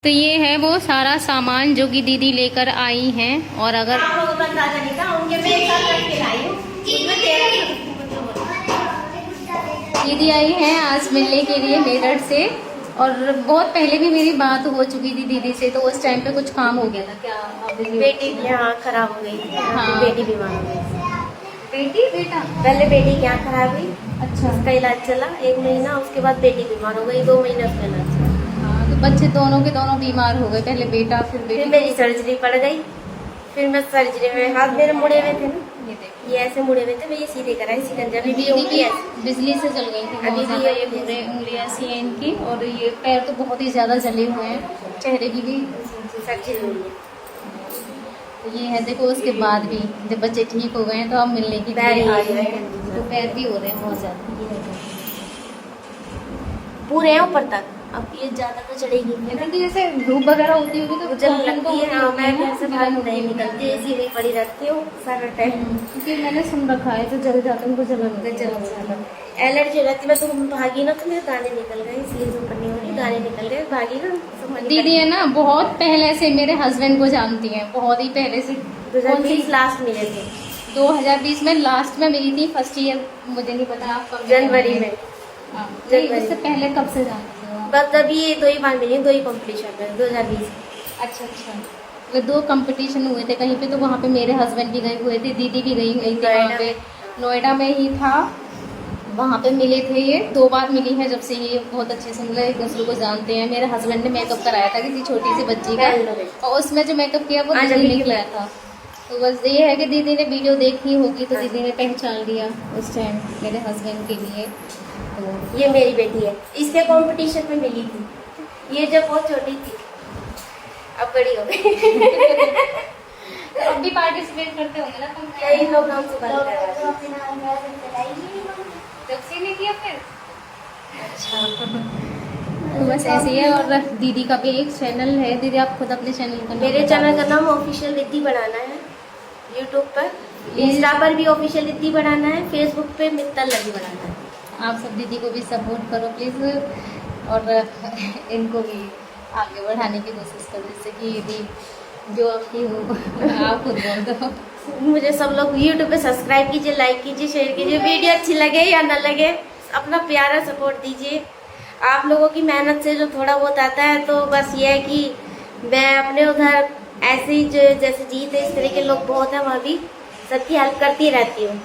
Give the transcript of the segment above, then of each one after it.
तो ये है वो सारा सामान जो कि दीदी लेकर आई हैं। और अगर दीदी आई हैं आज मिलने के लिए मेरठ से, और बहुत पहले भी मेरी बात हो चुकी थी दीदी से, तो उस टाइम पे कुछ काम हो गया था क्या? बेटी यहाँ खराब हो गई थी। हाँ। बेटी बीमार हो गई। बेटी बेटा पहले बेटी की आँख खराब हुई, अच्छा। उसका इलाज चला 1 महीना, उसके बाद बेटी बीमार हो गई, 2 महीने उसका इलाज चला। हाँ, तो बच्चे दोनों के दोनों बीमार हो गए, पहले बेटा फिर फिर बेटी। मेरी सर्जरी पड़ गई। फिर मैं सर्जरी में हाथ मेरे मुड़े हुए थे ना, ये देखो ये ऐसे मुड़े हुए थे, मैं ये सीधे कराई सिकंजा। अभी भी दीदी उंगली की ऐसे बिजली से जल गई थी अभी बहुत भी ज्यादा, ये ये पूरे उंगलियां ऐसी हैं इनकी, और ये पैर तो बहुत ही ज्यादा जले हुए हैं, चेहरे की भी। सर्जरी हुई है। तो ये है देखो, उसके बाद भी जब बच्चे ठीक हो गए हैं तो अब मिलने की पैर लिए ही आई है। हैं, तो पैर भी हो रहे हैं बहुत ज्यादा। पूरे हैं ऊपर तक, अब ये ज्यादा तो चढ़ेगी लेकिन तो जैसे धूप वगैरह होती होगी तो जब प्रॉब्लम लगती है। हाँ, मैं घर से बाहर नहीं होती निकलती, ऐसी नहीं पड़ी रहती हूँ सारा टाइम। क्योंकि मैंने सुन रखा है जो जल जाते हैं उनको जलन एलर्जी हो जाती है। मैं तो भागी ना, तो मेरे दाने निकल गए, इसलिए जो करनी हो रही, दाने निकल गए, भागी ना तो मैं दीदी है ना बहुत पहले से मेरे हस्बैंड को जानती हैं, बहुत ही पहले से। 2020 लास्ट मिले थे, 2020 में लास्ट में मिली थी, फर्स्ट ईयर मुझे नहीं पता आप कब। जनवरी में। हाँ, जनवरी नहीं, उससे पहले कब से जानती हो आप? बस अभी 2 ही बार मिली, 2 ही कॉम्पिटिशन में 2020। अच्छा अच्छा, तो 2 कंपटीशन हुए थे कहीं पे, तो वहाँ पे मेरे हस्बैंड भी गए हुए थे, दीदी भी गई हुई थी वहाँ पे, नोएडा में ही था, वहाँ पे मिले थे। ये 2 बार मिली है, जब से ये बहुत अच्छे से मतलब एक दूसरे को जानते हैं। मेरे हस्बैंड ने मेकअप कराया था किसी छोटी सी बच्ची का, और उसमें जो मेकअप किया वो दीदी ने किया था। तो बस ये है कि दीदी ने वीडियो देखी होगी तो दीदी ने पहचान लिया उस टाइम मेरे हस्बैंड के लिए। तो ये मेरी बेटी है, इससे कंपटीशन में मिली थी। ये जब बहुत छोटी थी, अब बड़ी हो गई। अब भी पार्टिसिपेट करते होंगे ना तुम? कई लोग हमसे बात कर रहे हैं। जब से नहीं किया फिर? अच्छा। तो बस ऐसे ही है। और दीदी का भी एक चैनल है। दीदी आप खुद अपने चैनल का नाम मेरे बता चैनल का दो। नाम ऑफिशियल रिद्धि बनाना है, यूट्यूब पर, इंस्टा पर भी ऑफिशियल रिद्धि बनाना है, फेसबुक पे मित्तल लगी बनाना है। आप सब दीदी को भी सपोर्ट करो प्लीज़, और इनको भी आगे बढ़ाने की कोशिश करो, जिससे कि यदि जो आपकी हो आप खुद बोल दो। मुझे सब लोग यूट्यूब पे सब्सक्राइब कीजिए, लाइक कीजिए, शेयर कीजिए। वीडियो अच्छी लगे या ना लगे, अपना प्यारा सपोर्ट दीजिए। आप लोगों की मेहनत से जो थोड़ा बहुत आता है, तो बस ये है कि मैं अपने उधर ऐसे ही जो जैसे जीत है, इस तरह के लोग बहुत हैं, वहाँ भी सबकी हेल्प करती रहती हूँ।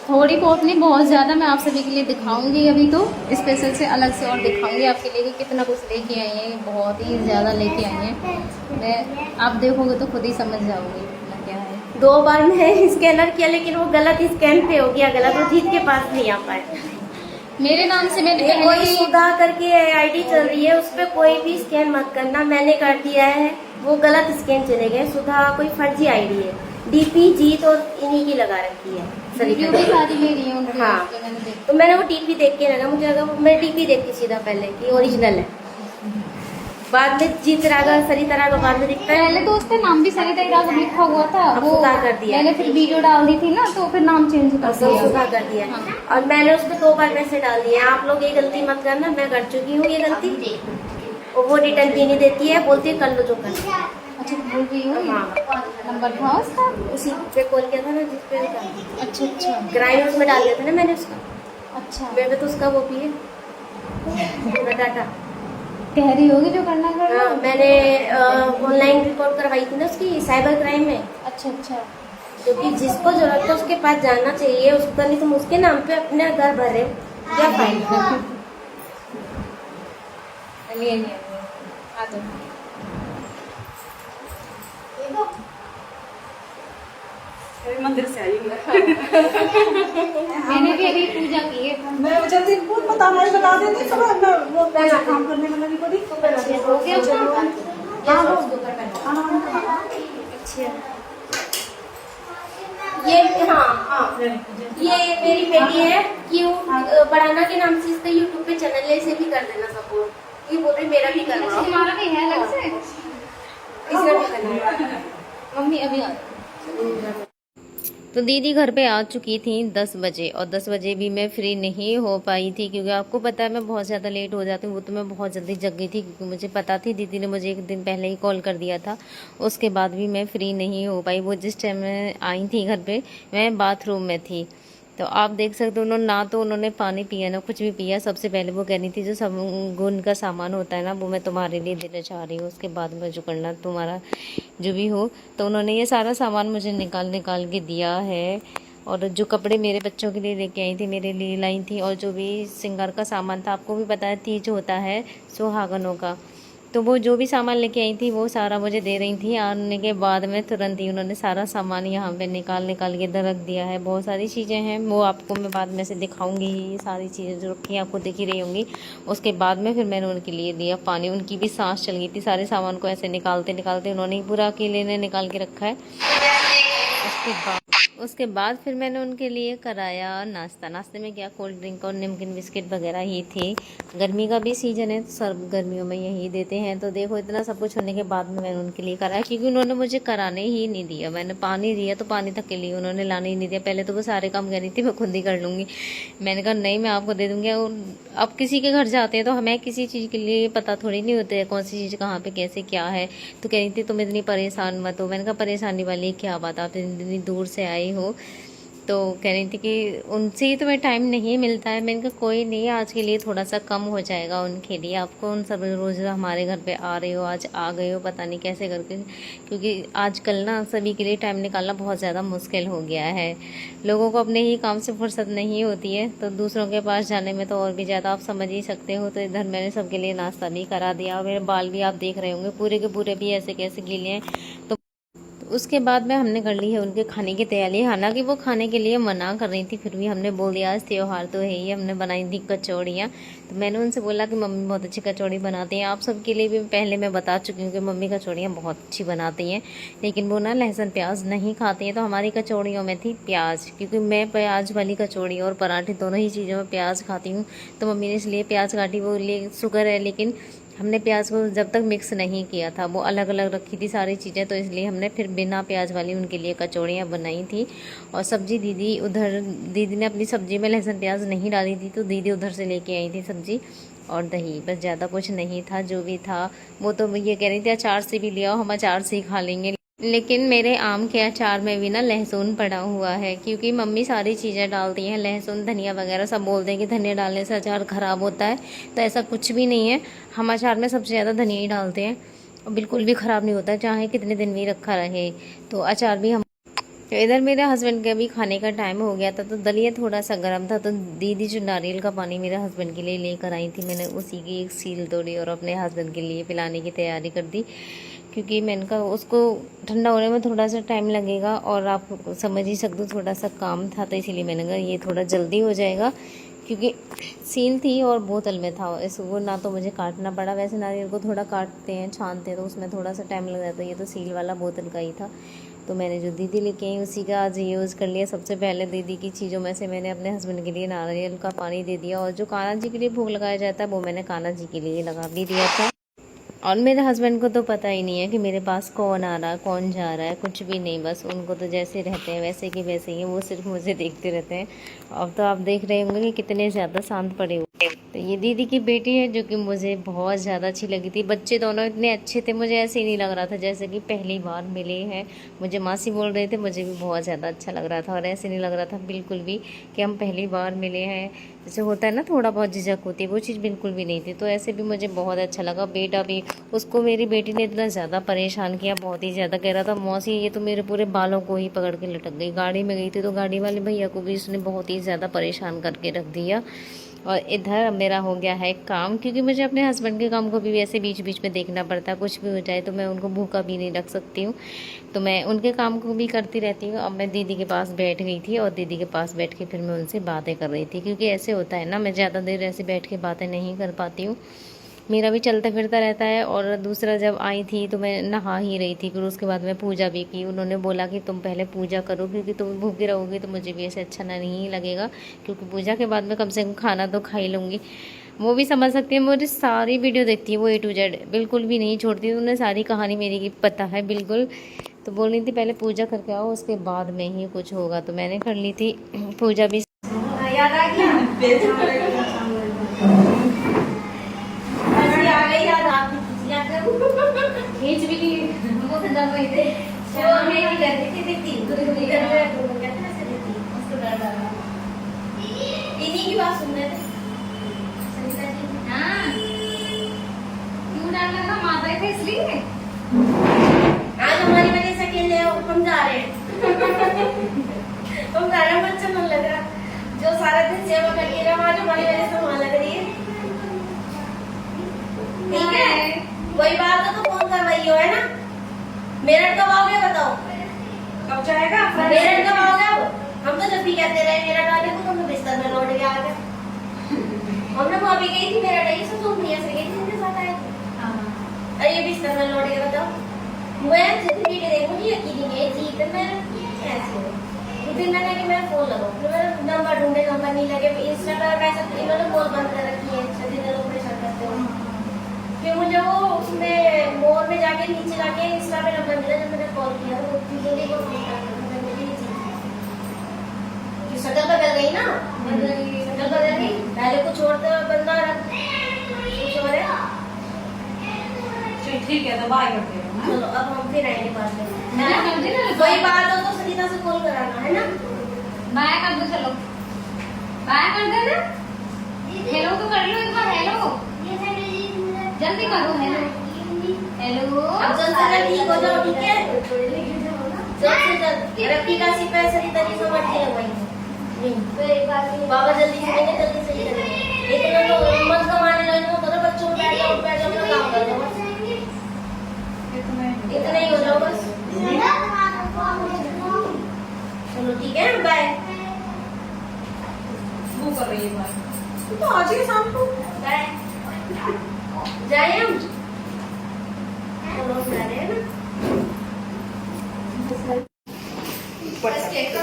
थोड़ी बहुत नहीं, बहुत ज़्यादा। मैं आप सभी के लिए दिखाऊंगी, अभी तो स्पेशल से अलग से और दिखाऊंगी आपके लिए कि कितना कुछ लेके आई हैं। बहुत ही ज़्यादा लेके आई हैं। मैं आप देखोगे तो खुद ही समझ जाओगे इतना क्या है। 2 बार मैं स्कैनर किया, लेकिन वो गलत स्कैन पे हो गया, गलत, वो जीत के पास नहीं आ पाया। मेरे नाम से मैंने कोई पहले ही सुधा करके आईडी चल रही है, उस पर कोई भी स्कैन मत करना। मैंने कर दिया है, वो गलत स्कैन चले गए। सुधा कोई फर्जी आईडी है, डीपी जीत और इन्हीं की लगा रखी है वीडियो भी सारी मेरी है उनकी। हाँ। मैंने देखी। तो मैंने वो डीपी देख के लगा, मुझे लगा मैं डीपी देखती सीधा पहले कि ओरिजिनल है, बाद में जीत रागा सरिता रागा बाद में दिखता है। पहले तो उस पे नाम भी सरिता राघव लिखा हुआ था, अब वो सुधार कर दिया। मैंने फिर वीडियो डाल दी थी ना, तो फिर नाम चेंज कर सब दिया। सुधार कर दिया। हाँ। और मैंने उसमें 2 बार पैसे डाल दिए। आप लोग ये गलती मत करना, मैं कर चुकी हूँ ये गलती। और वो रिटर्न भी नहीं देती है, बोलती है कर लो जो करना। अच्छा, भूल गई हूँ। हाँ। नंबर था उसका? उसी पे कॉल किया था ना, जिस पे उसका अच्छा अच्छा ग्राइंड उसमें डाल दिया था ना मैंने उसका। अच्छा। मेरे तो उसका वो भी है पूरा डाटा। कह रही होगी जो करना कर लो। हाँ, मैंने ऑनलाइन रिपोर्ट करवाई थी ना उसकी, साइबर क्राइम में। अच्छा अच्छा। क्योंकि जिसको जरूरत है उसके पास जाना चाहिए, उसका नहीं तुम उसके नाम पे अपने घर भर रहे हो, क्या फायदा। लिए आ जाओ। मंदिर से आई हूँ मैंने भी अभी पूजा की है। मैं जल्दी कुछ बताना ही बता देती, सुबह मैं वो काम करने में लगी पड़ी। हो गया उसका? अच्छा, ये हाँ हाँ, ये मेरी बेटी है, क्यों बढ़ाना के नाम से इसका यूट्यूब पे चैनल है, इसे भी कर देना सपोर्ट। ये बोल रही मेरा भी करना, तुम्हारा भी है अलग से? इसका भी करना। मम्मी अभी आ तो दीदी घर पे आ चुकी थी 10 बजे, और 10 बजे भी मैं फ्री नहीं हो पाई थी, क्योंकि आपको पता है मैं बहुत ज़्यादा लेट हो जाती हूँ। वो तो मैं बहुत जल्दी जग गई थी, क्योंकि मुझे पता थी, दीदी ने मुझे एक दिन पहले ही कॉल कर दिया था। उसके बाद भी मैं फ्री नहीं हो पाई। वो जिस टाइम मैं आई थी घर पे, मैं बाथरूम में थी। तो आप देख सकते हो, उन्होंने ना तो उन्होंने पानी पिया ना कुछ भी पिया। सबसे पहले वो कहनी थी जो सब गुण का सामान होता है ना, वो मैं तुम्हारे लिए देना चाह रही हूँ, उसके बाद में जो करना तुम्हारा जो भी हो। तो उन्होंने ये सारा सामान मुझे निकाल के दिया है। और जो कपड़े मेरे बच्चों के लिए लेके आई थी, मेरे लिए लाई थी, और जो भी श्रृंगार का सामान था, आपको भी पता है तीज होता है सुहागनों का, तो वो जो भी सामान लेके आई थी वो सारा मुझे दे रही थी। आने के बाद में तुरंत ही उन्होंने सारा सामान यहाँ पे निकाल के इधर रख दिया है। बहुत सारी चीज़ें हैं, वो आपको मैं बाद में से दिखाऊंगी। ये सारी चीज़ें जो रखी हैं आपको दिख ही रही होंगी। उसके बाद में फिर मैंने उनके लिए दिया पानी। उनकी भी सांस चल गई थी, सारे सामान को ऐसे निकालते उन्होंने ही पूरा अकेले ने निकाल के रखा है। उसके बाद फिर मैंने उनके लिए कराया नाश्ता। नाश्ते में क्या, कोल्ड ड्रिंक और नमकीन बिस्किट वगैरह ही थे। गर्मी का भी सीज़न है, तो सब गर्मियों में यही देते हैं। तो देखो, इतना सब कुछ होने के बाद में मैंने उनके लिए कराया, क्योंकि उन्होंने मुझे कराने ही नहीं दिया। मैंने पानी दिया तो पानी तक के लिए उन्होंने लाने ही नहीं दिया। पहले तो वो सारे काम कह रही थी मैं खुद ही कर लूँगी। मैंने कहा नहीं, मैं आपको दे दूँगी। अब किसी के घर जाते हैं तो हमें किसी चीज़ के लिए पता थोड़ी नहीं होते कौन सी चीज़ कहाँ पे कैसे क्या है। तो कह रही थी तुम इतनी परेशान मत हो। मैंने कहा परेशानी वाली क्या बात, आप इतनी दूर से आई हो। तो कह रही थी कि उनसे ही तुम्हें टाइम नहीं मिलता है। मैंने कहा कोई नहीं, आज के लिए थोड़ा सा कम हो जाएगा उनके लिए। आपको उन सब रोज़ हमारे घर पे आ रहे हो, आज आ गए हो, पता नहीं कैसे करके, क्योंकि आजकल ना सभी के लिए टाइम निकालना बहुत ज़्यादा मुश्किल हो गया है। लोगों को अपने ही काम से फुर्सत नहीं होती है, तो दूसरों के पास जाने में तो और भी ज़्यादा आप समझ ही सकते हो। तो इधर मैंने सबके लिए नाश्ता भी करा दिया। मेरे बाल भी आप देख रहे होंगे पूरे के पूरे भी ऐसे कैसे गीले हैं। तो उसके बाद में हमने कर ली है उनके खाने की तैयारी। हालांकि वो खाने के लिए मना कर रही थी, फिर भी हमने बोल दिया आज त्योहार तो है ही। हमने बनाई थी कचौड़ियाँ। तो मैंने उनसे बोला कि मम्मी बहुत अच्छी कचौड़ी बनाती हैं। आप सबके लिए भी पहले मैं बता चुकी हूँ कि मम्मी कचौड़ियाँ बहुत अच्छी बनाती हैं, लेकिन वो ना लहसुन प्याज नहीं खाती हैं। तो हमारी कचौड़ियों में थी प्याज, क्योंकि मैं प्याज वाली कचौड़ी और पराठे दोनों ही चीज़ों में प्याज खाती हूँ। तो मम्मी ने इसलिए प्याज काटी, वो लिए शुक्र है। लेकिन हमने प्याज को जब तक मिक्स नहीं किया था, वो अलग अलग रखी थी सारी चीज़ें, तो इसलिए हमने फिर बिना प्याज वाली उनके लिए कचौड़ियाँ बनाई थी। और सब्जी दीदी ने अपनी सब्जी में लहसुन प्याज नहीं डाली थी, तो दीदी उधर से लेके आई थी सब्जी और दही, बस ज़्यादा कुछ नहीं था। जो भी था वो तो ये कह रही थी अचार से भी लिया, हम अचार से ही खा लेंगे। लेकिन मेरे आम के अचार में भी ना लहसुन पड़ा हुआ है, क्योंकि मम्मी सारी चीज़ें डालती हैं, लहसुन धनिया वगैरह। सब बोलते हैं कि धनिया डालने से अचार ख़राब होता है, तो ऐसा कुछ भी नहीं है। हम अचार में सबसे ज़्यादा धनिया ही डालते हैं और बिल्कुल भी ख़राब नहीं होता, चाहे कितने दिन भी रखा रहे। तो अचार भी हम। तो इधर मेरे हस्बैंड का भी खाने का टाइम हो गया था, तो दलिया थोड़ा सा गर्म था। तो दीदी जो नारियल का पानी मेरे हस्बैंड के लिए लेकर आई थी, मैंने उसी की एक सील तोड़ी और अपने हस्बैंड के लिए पिलाने की तैयारी कर दी, क्योंकि मैंने कहा उसको ठंडा होने में थोड़ा सा टाइम लगेगा। और आप समझ ही सकते हो थोड़ा सा काम था, तो इसीलिए मैंने कहा ये थोड़ा जल्दी हो जाएगा, क्योंकि सील थी और बोतल में था। वो ना तो मुझे काटना पड़ा। वैसे नारियल को थोड़ा काटते हैं, छानते हैं, तो उसमें थोड़ा सा टाइम लग जाता है। ये तो सील वाला बोतल का ही था, तो मैंने जो दीदी लेके आई उसी का आज यूज़ कर लिया। सबसे पहले दीदी की चीज़ों में से मैंने अपने हस्बैंड के लिए नारियल का पानी दे दिया, और जो कान्हा जी के लिए भोग लगाया जाता है वो मैंने कान्हा जी के लिए लगा भी दिया था। और मेरे हस्बैंड को तो पता ही नहीं है कि मेरे पास कौन आ रहा है कौन जा रहा है, कुछ भी नहीं। बस उनको तो जैसे रहते हैं वैसे कि वैसे ही, वो सिर्फ मुझे देखते रहते हैं। अब तो आप देख रहे होंगे कि कितने ज़्यादा शांत पड़े हुए। तो ये दीदी की बेटी है, जो कि मुझे बहुत ज़्यादा अच्छी लगी थी। बच्चे दोनों इतने अच्छे थे, मुझे ऐसे ही नहीं लग रहा था जैसे कि पहली बार मिले हैं। मुझे मासी बोल रहे थे, मुझे भी बहुत ज़्यादा अच्छा लग रहा था, और ऐसे नहीं लग रहा था बिल्कुल भी कि हम पहली बार मिले हैं। जैसे होता है ना थोड़ा बहुत झिझक होती है, वो चीज़ बिल्कुल भी नहीं थी। तो ऐसे भी मुझे बहुत अच्छा लगा। बेटा भी, उसको मेरी बेटी ने इतना ज़्यादा परेशान किया, बहुत ही ज़्यादा। कह रहा था मौसी ये तो मेरे पूरे बालों को ही पकड़ के लटक गई। गाड़ी में गई थी तो गाड़ी वाले भैया को भी उसने बहुत ही ज़्यादा परेशान करके रख दिया। और इधर मेरा हो गया है काम, क्योंकि मुझे अपने हस्बैंड के काम को भी वैसे बीच बीच में देखना पड़ता है। कुछ भी हो जाए तो मैं उनको भूखा भी नहीं रख सकती हूँ, तो मैं उनके काम को भी करती रहती हूँ। अब मैं दीदी के पास बैठ गई थी, और दीदी के पास बैठ के फिर मैं उनसे बातें कर रही थी, क्योंकि ऐसे होता है ना, मैं ज़्यादा देर ऐसे बैठ के बातें नहीं कर पाती हूँ। मेरा भी चलता फिरता रहता है। और दूसरा, जब आई थी तो मैं नहा ही रही थी, फिर उसके बाद मैं पूजा भी की। उन्होंने बोला कि तुम पहले पूजा करो, क्योंकि तुम भूखी रहोगी तो मुझे भी ऐसे अच्छा नहीं लगेगा, क्योंकि पूजा के बाद में कम से कम खाना तो खा ही लूँगी। वो भी समझ सकती है, मुझे सारी वीडियो देखती है वो A to Z, बिल्कुल भी नहीं छोड़ती। उन्हें सारी कहानी मेरी की पता है बिल्कुल। तो बोल रही थी पहले पूजा करके आओ, उसके बाद में ही कुछ होगा। तो मैंने कर ली थी पूजा भी। याद आ गया, आ गई याद, आपकी याद खींच भी ली, हमको तो डर रही थी। वो मेरी कर दी थी, देखती इधर में कहते हैं ऐसे देती उसको डर लगा। इन्हीं की बात सुन रहे थे सरिता जी। हाँ, क्यों डर लगा? माता थे इसलिए। आज हमारी वजह से अकेले हम जा रहे हैं हम जा रहे हैं, बच्चा मन लग रहा, जो सारा दिन सेवा करके रहा, आज हमारी वजह से वहां लग रही है। ठीक है, कोई बात तो फोन कर रही हो, है ना? मेरठ कब आओगे बताओ? कब जाएगा? मेरठ कब आओगे? अब हम तो जब भी कहते रहे मेरठ आने को, तुम बिस्तर में लौट के आ गए। हमने वहां भी गई थी मेरठ, आई से तुम भैया से गई थी, उनके साथ आए थे। अरे ये बिस्तर में लौट के बताओ, मैं जितनी वीडियो देखूं मुझे यकीन नहीं है जी, तो मैं ऐसे उस दिन मैंने कि मैं फोन लगाऊं, फिर मैंने नंबर ढूंढे, नंबर नहीं लगे। इंस्टा पर कैसे इन्होंने कॉल बंद कर रखी है, सभी लोग परेशान करते हो। फिर मुझे वो उसमें मोर में जाके नीचे जाके इंस्टा पे नंबर मिला, जब मैंने कॉल किया तो बोली को शक्ल बदल गई ना, शक्ल बदल गई, पहले कुछ और था बंदा कुछ और है। ठीक है, तो बाय करते हैं। चलो अब हम फिर आएंगे बात करने, कोई बात हो तो सरिता से कॉल कराना, है ना? बाय कर दो, चलो बाय कर दे ना। हेलो तो कर लो एक बार, हेलो जल्दी करो, हेलो हेलो। अब जल्द से जल्द ठीक हो जाओ, ठीक है? जल्द से जल्द रखी का सिर्फ सरिता जी से मर्जी लगवाएंगे। बाबा जल्दी से करेंगे, जल्दी से ही करेंगे। इतना तो मत कमाने लगे हो तो बच्चों को बैठ जाओ अपना काम कर दो, इतना ही हो जाओ बस। चलो ठीक है, बाय। वो कर रही है बाय, तो आज ही शाम को बाय, जाए हम। चलो जा रहे हैं ना।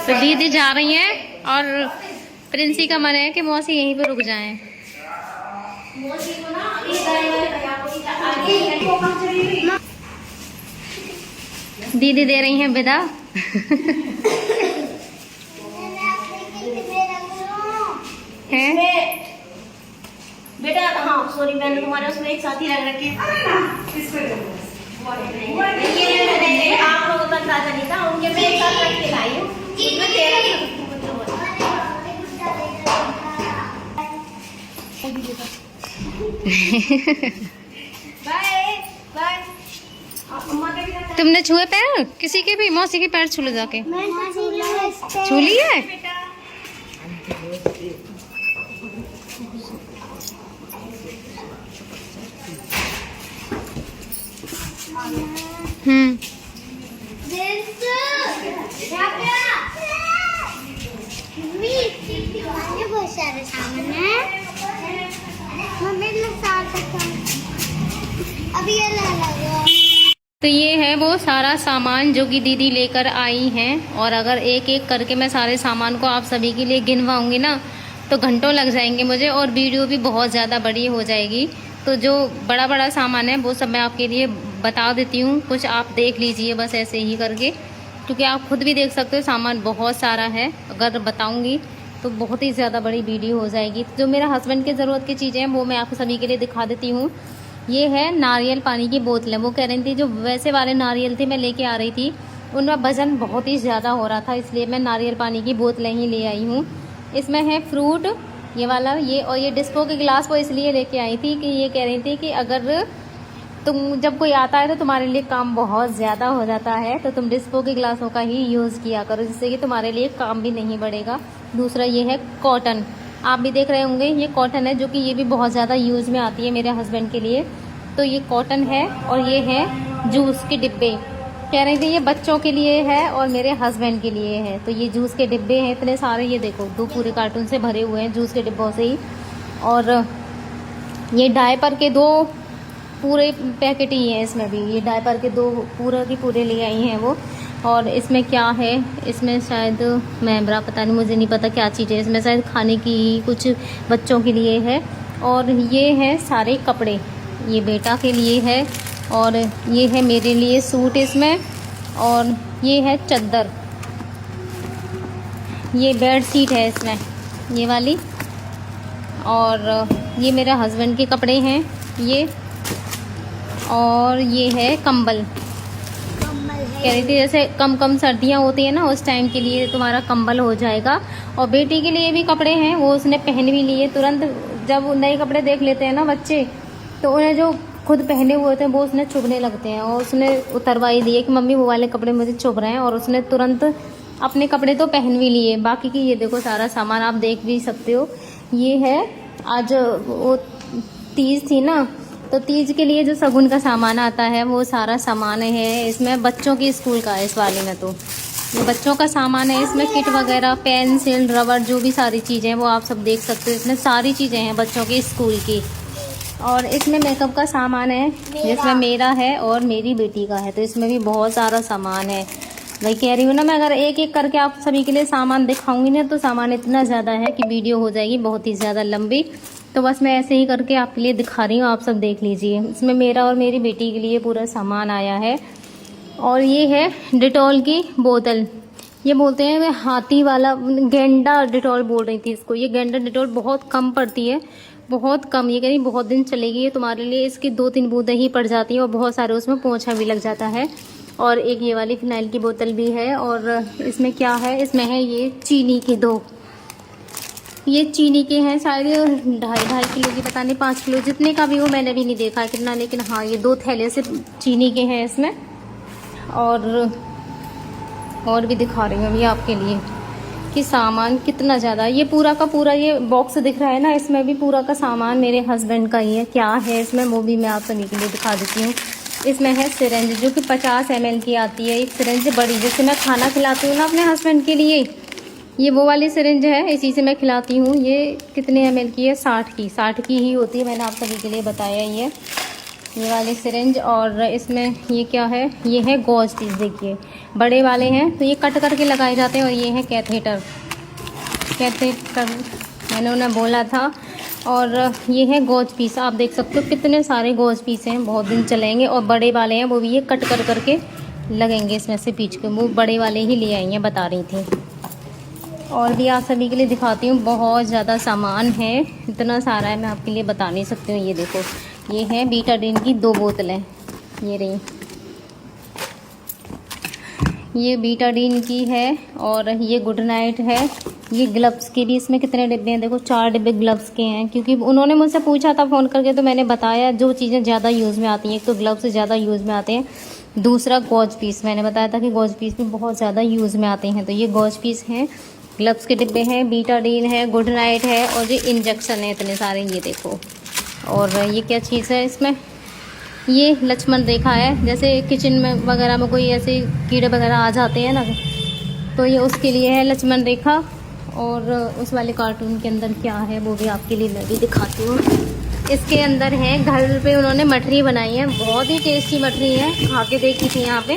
तो दीदी जा रही हैं और प्रिंसी का मन है कि मौसी यहीं पे रुक जाएं। मौसी को ना अभी आगे दीदी दे रही हैं विदा। हैं? बेटा हाँ सॉरी, मैंने तुम्हारे उसमें एक साथी रख रखे ये आप लोगों का ताजा नहीं था, उनके मैं एक साथ रख के लाई हूँ। इसमें तेरा बाय बाय। तुमने छुए पैर किसी के भी? मौसी के पैर छू लो जाके। छू लिए? बहुत सारे सामान है, मम्मी अभी ये लगा। तो ये है वो सारा सामान जो कि दीदी लेकर आई हैं, और अगर एक एक करके मैं सारे सामान को आप सभी के लिए गिनवाऊंगी ना तो घंटों लग जाएंगे मुझे, और वीडियो भी बहुत ज़्यादा बड़ी हो जाएगी। तो जो बड़ा बड़ा सामान है वो सब मैं आपके लिए बता देती हूँ, कुछ आप देख लीजिए बस ऐसे ही करके, क्योंकि आप खुद भी देख सकते हो सामान बहुत सारा है। अगर बताऊँगी तो बहुत ही ज़्यादा बड़ी वीडियो हो जाएगी। जो मेरा हस्बैंड की ज़रूरत की चीज़ें हैं वो मैं आपको सभी के लिए दिखा देती हूँ। ये है नारियल पानी की बोतलें। वो कह रही थी जो वैसे वाले नारियल थे मैं लेके आ रही थी, उनका वज़न बहुत ही ज़्यादा हो रहा था, इसलिए मैं नारियल पानी की बोतलें ही ले आई हूँ। इसमें है फ्रूट ये वाला, ये और ये डिस्पो के गिलास वो इसलिए लेके आई थी कि ये कह रही थी कि अगर तुम जब कोई आता है तो तुम्हारे लिए काम बहुत ज़्यादा हो जाता है, तो तुम डिस्पो के गिलासों का ही यूज़ किया करो, जिससे कि तुम्हारे लिए काम भी नहीं बढ़ेगा। दूसरा ये है कॉटन, आप भी देख रहे होंगे ये कॉटन है, जो कि ये भी बहुत ज़्यादा यूज़ में आती है मेरे हस्बैंड के लिए। तो ये कॉटन है, और ये है जूस के डिब्बे। कह रही थी ये बच्चों के लिए है और मेरे हस्बैंड के लिए है। तो ये जूस के डिब्बे हैं इतने सारे, ये देखो 2 पूरे कार्टून से भरे हुए हैं जूस के डिब्बों से ही। और ये डायपर के 2 पूरे पैकेट ही हैं इसमें भी, ये डायपर के 2 पूरा की पूरे ले आई हैं वो। और इसमें क्या है, इसमें शायद मैमरा, पता नहीं, मुझे नहीं पता क्या चीज़ है इसमें, शायद खाने की कुछ बच्चों के लिए है। और ये हैं सारे कपड़े, ये बेटा के लिए है, और ये है मेरे लिए सूट इसमें, और ये है चद्दर, ये बेड शीट है इसमें, ये वाली। और ये मेरे हस्बैंड के कपड़े हैं ये। और ये है कंबल, कह रही थी जैसे कम सर्दियाँ होती है ना, उस टाइम के लिए तुम्हारा कंबल हो जाएगा। और बेटी के लिए भी कपड़े हैं, वो उसने पहन भी लिए। तुरंत जब नए कपड़े देख लेते हैं ना बच्चे, तो उन्हें जो खुद पहने हुए थे वो उसने चुभने लगते हैं। और उसने उतरवाई दिए कि मम्मी वो वाले कपड़े मुझे चुभ रहे हैं, और उसने तुरंत अपने कपड़े तो पहन भी लिए। बाकी की ये देखो सारा सामान आप देख भी सकते हो। ये है, आज वो तीज थी ना, तो तीज के लिए जो शगुन का सामान आता है वो सारा सामान है इसमें। बच्चों की स्कूल का है इस वाले में, तो ये बच्चों का सामान है। इसमें किट वगैरह, पेंसिल, रबर, जो भी सारी चीज़ें हैं वो आप सब देख सकते हो। इसमें सारी चीज़ें हैं बच्चों की स्कूल की। और इसमें मेकअप का सामान है, जिसमें मेरा है और मेरी बेटी का है, तो इसमें भी बहुत सारा सामान है। वही कह रही हूँ ना मैं, अगर एक एक करके आप सभी के लिए सामान दिखाऊंगी ना, तो सामान इतना ज़्यादा है कि वीडियो हो जाएगी बहुत ही ज़्यादा लंबी। तो बस मैं ऐसे ही करके आपके लिए दिखा रही हूँ, आप सब देख लीजिए। इसमें मेरा और मेरी बेटी के लिए पूरा सामान आया है। और ये है डिटॉल की बोतल, ये बोलते हैं हाथी वाला, गेंडा डिटॉल बोल रही थी इसको। ये गेंडा डिटॉल बहुत कम पड़ती है, बहुत कम। ये कह रही बहुत दिन चलेगी, ये तुम्हारे लिए इसकी 2-3 बूंदें ही पड़ जाती हैं, और बहुत सारे उसमें पोंछा भी लग जाता है। और एक ये वाली फिनाइल की बोतल भी है। और इसमें क्या है, इसमें है ये चीनी के 2, ये चीनी के हैं शायद 2.5 किलो की, पता नहीं 5 किलो, जितने का भी हो मैंने भी नहीं देखा कितना, लेकिन हाँ ये 2 थैले से चीनी के हैं इसमें। और भी दिखा रही हूँ अभी आपके लिए कि सामान कितना ज़्यादा। ये पूरा का पूरा ये बॉक्स दिख रहा है ना, इसमें भी पूरा का सामान मेरे हस्बैंड का ही है। क्या है इसमें वो भी मैं आप सभी के लिए दिखा देती हूँ। इसमें है सिरेंज, जो कि 50 ml की आती है। एक सिरेंज बड़ी, जैसे मैं खाना खिलाती हूँ ना अपने हस्बैंड के लिए, ये वो वाली सिरेंज है, इसी से मैं खिलाती हूँ। ये कितने ml की है, 60 की ही होती है, मैंने आप सभी के लिए बताया ये वाली सिरेंज। और इसमें ये क्या है, ये है गॉज पीस, देखिए बड़े वाले हैं, तो ये कट करके लगाए जाते हैं। और ये है कैथेटर मैंने उन्हें बोला था। और ये है गॉज पीस, आप देख सकते हो कितने सारे गॉज पीस हैं, बहुत दिन चलेंगे। और बड़े वाले हैं, वो भी ये कट करके लगेंगे इसमें से पीछ के, वो बड़े वाले ही ले आई हैं, बता रही थी। और भी आप सभी के लिए दिखाती हूँ, बहुत ज़्यादा सामान है, इतना सारा है मैं आपके लिए बता नहीं सकती हूँ। ये देखो, ये है बीटाडीन की 2 बोतलें, ये रही, ये बीटाडीन की है। और ये गुड नाइट है। ये ग्लव्स के भी इसमें कितने डिब्बे हैं, देखो 4 डिब्बे ग्लव्स के हैं, क्योंकि उन्होंने मुझसे पूछा था फ़ोन करके, तो मैंने बताया जो चीज़ें ज़्यादा यूज़ में आती हैं। एक तो ग्लव्स ज़्यादा यूज़ में आते हैं, दूसरा गॉज पीस, मैंने बताया था कि गॉज पीस भी बहुत ज़्यादा यूज़ में आते हैं। तो ये गॉज पीस हैं, ग्लव्स के डिब्बे हैं, बीटाडीन है, गुड नाइट है, और ये इंजेक्शन है इतने सारे, ये देखो। और ये क्या चीज़ है इसमें, ये लक्ष्मण रेखा है, जैसे किचन में वगैरह में कोई ऐसे कीड़े वगैरह आ जाते हैं ना, तो ये उसके लिए है लक्ष्मण रेखा। और उस वाले कार्टून के अंदर क्या है वो भी आपके लिए मैं भी दिखाती हूँ। इसके अंदर है, घर पे उन्होंने मठरी बनाई है, बहुत ही टेस्टी मठरी है, खा के देखी थी यहाँ पे,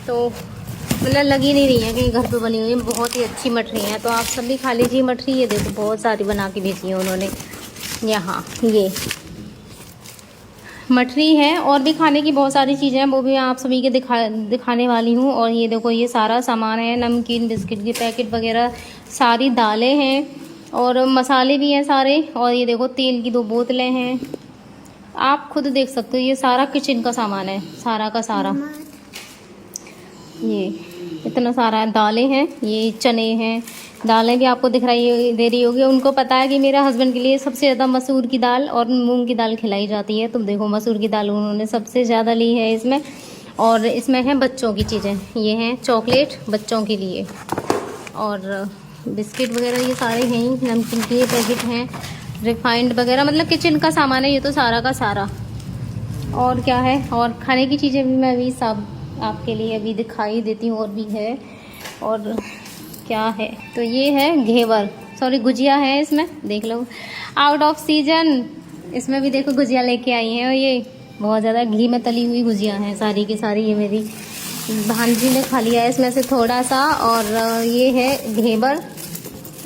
तो मतलब लगी नहीं रही है कि घर पे बनी हुई है, बहुत ही अच्छी मठरी है। तो आप सब भी खा लीजिए मठरी, ये देखो बहुत सारी बना के भेजी है उन्होंने यहाँ। ये मठरी है, और भी खाने की बहुत सारी चीज़ें हैं, वो भी आप सभी के दिखाने वाली हूँ। और ये देखो, ये सारा सामान है, नमकीन बिस्किट के पैकेट वगैरह, सारी दालें हैं, और मसाले भी हैं सारे। और ये देखो तेल की 2 बोतलें हैं, आप खुद देख सकते हो। ये सारा किचन का सामान है, सारा का सारा, ये इतना सारा दालें हैं, ये चने हैं, दालें भी आपको दिखाई दे रही होगी। उनको पता है कि मेरे हस्बैंड के लिए सबसे ज़्यादा मसूर की दाल और मूंग की दाल खिलाई जाती है, तुम देखो मसूर की दाल उन्होंने सबसे ज़्यादा ली है इसमें। और इसमें है बच्चों की चीज़ें, ये हैं चॉकलेट बच्चों के लिए, और बिस्किट वगैरह ये सारे हैं, नमकीन के पैकेट हैं, रिफाइंड वगैरह, मतलब किचन का सामान है ये तो सारा का सारा। और क्या है, और खाने की चीज़ें भी मैं अभी सब आपके लिए अभी दिखाई देती हूँ, और भी है। और क्या है, तो ये है घेवर, सॉरी गुजिया है इसमें, देख लो आउट ऑफ सीजन, इसमें भी देखो गुजिया लेके आई हैं। और ये बहुत ज़्यादा घी में तली हुई गुजिया हैं सारी की सारी, ये मेरी भांजी ने खा लिया है इसमें से थोड़ा सा। और ये है घेवर,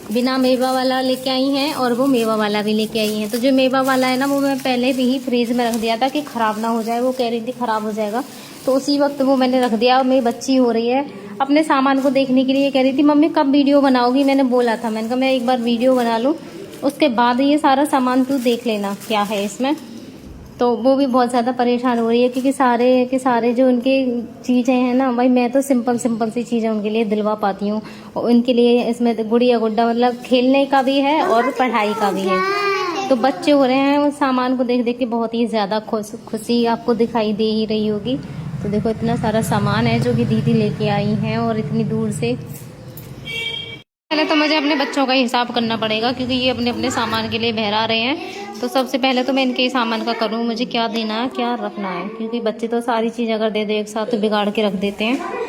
बिना मेवा वाला लेके आई हैं और वो मेवा वाला भी लेके आई हैं। तो जो मेवा वाला है ना वो मैं पहले भी ही फ्रीज में रख दिया था कि ख़राब ना हो जाए, वो कह रही थी ख़राब हो जाएगा, तो उसी वक्त वो मैंने रख दिया। मेरी बच्ची हो रही है अपने सामान को देखने के लिए, कह रही थी मम्मी कब वीडियो बनाओगी। मैंने बोला था, मैंने कहा मैं एक बार वीडियो बना लूँ उसके बाद ये सारा सामान तू देख लेना क्या है इसमें। तो वो भी बहुत ज़्यादा परेशान हो रही है क्योंकि सारे के सारे जो उनके चीज़ें हैं ना भाई, मैं तो सिंपल सी चीज़ें उनके लिए दिलवा पाती हूँ। और उनके लिए इसमें गुड़िया गुड्डा मतलब खेलने का भी है और पढ़ाई का भी है। तो बच्चे हो रहे हैं उस सामान को देख देख के बहुत ही ज़्यादा खुशी आपको दिखाई दे ही रही होगी। तो देखो इतना सारा सामान है जो कि दीदी लेके आई हैं और इतनी दूर से। पहले तो मुझे अपने बच्चों का हिसाब करना पड़ेगा क्योंकि ये अपने अपने सामान के लिए बहरा रहे हैं। तो सबसे पहले तो मैं इनके ही सामान का करूँ, मुझे क्या देना है क्या रखना है, क्योंकि बच्चे तो सारी चीज़ अगर दे दे एक साथ तो बिगाड़ के रख देते हैं।